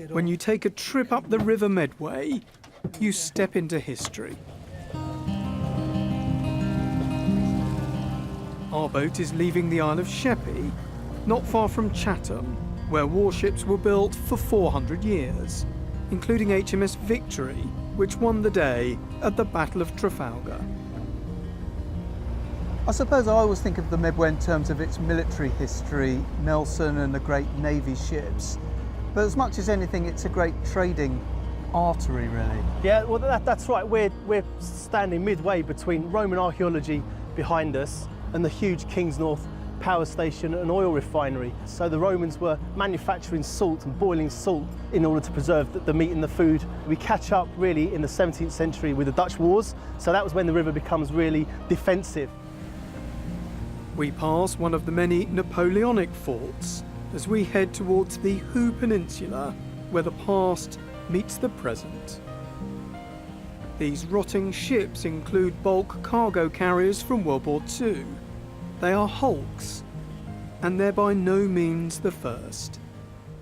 When you take a trip up the River Medway, you step into history. Our boat is leaving the Isle of Sheppey, not far from Chatham, where warships were built for 400 years, including HMS Victory, which won the day at the Battle of Trafalgar. I suppose I always think of the Medway in terms of its military history, Nelson and the great Navy ships. But as much as anything, it's a great trading artery, really. Yeah, well, that's right. We're standing midway between Roman archaeology behind us and the huge King's North power station and oil refinery. So the Romans were manufacturing salt and boiling salt in order to preserve the meat and the food. We catch up really in the 17th century with the Dutch wars, so that was when the river becomes really defensive. We pass one of the many Napoleonic forts as we head towards the Hoo Peninsula, where the past meets the present. These rotting ships include bulk cargo carriers from World War II. They are hulks, and they're by no means the first.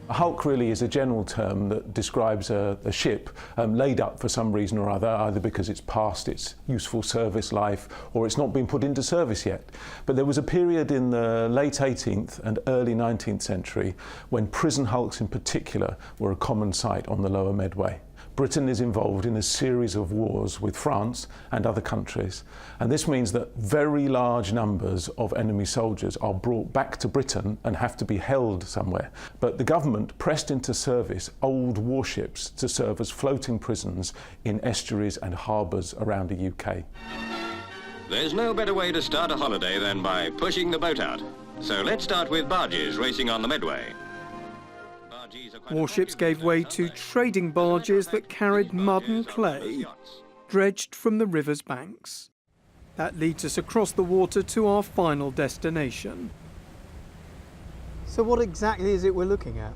A hulk really is a general term that describes a ship laid up for some reason or other, either because it's past its useful service life or it's not been put into service yet. But there was a period in the late 18th and early 19th century when prison hulks in particular were a common sight on the lower Medway. Britain is involved in a series of wars with France and other countries, and this means that very large numbers of enemy soldiers are brought back to Britain and have to be held somewhere. But the government pressed into service old warships to serve as floating prisons in estuaries and harbours around the UK. There's no better way to start a holiday than by pushing the boat out. So let's start with barges racing on the Medway. Warships gave way to trading barges that carried mud and clay, dredged from the river's banks. That leads us across the water to our final destination. So what exactly is it we're looking at?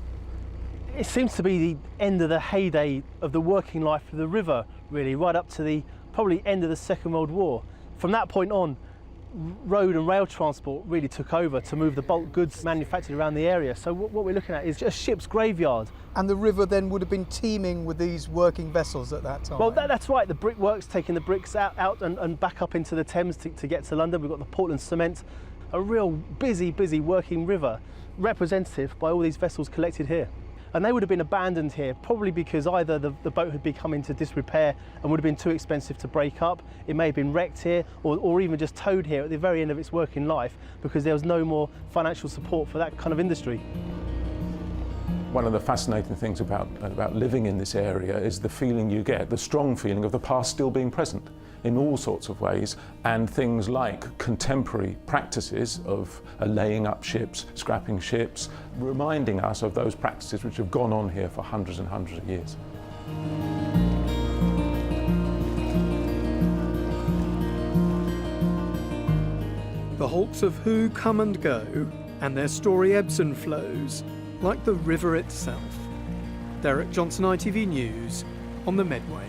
It seems to be the end of the heyday of the working life of the river, really, right up to the probably end of the Second World War. From that point on, road and rail transport really took over to move the bulk goods manufactured around the area. So what we're looking at is a ship's graveyard. And the river then would have been teeming with these working vessels at that time? Well, that's right. The brickworks taking the bricks out and back up into the Thames to get to London. We've got the Portland cement, a real busy working river, representative by all these vessels collected here. And they would have been abandoned here, probably because either the boat had become into disrepair and would have been too expensive to break up, it may have been wrecked here, or even just towed here at the very end of its working life because there was no more financial support for that kind of industry. One of the fascinating things about living in this area is the feeling you get, the strong feeling of the past still being present in all sorts of ways, and things like contemporary practices of laying up ships, scrapping ships, reminding us of those practices which have gone on here for hundreds and hundreds of years. The hulks of Hoo come and go, and their story ebbs and flows, like the river itself. Derek Johnson, ITV News, on the Medway.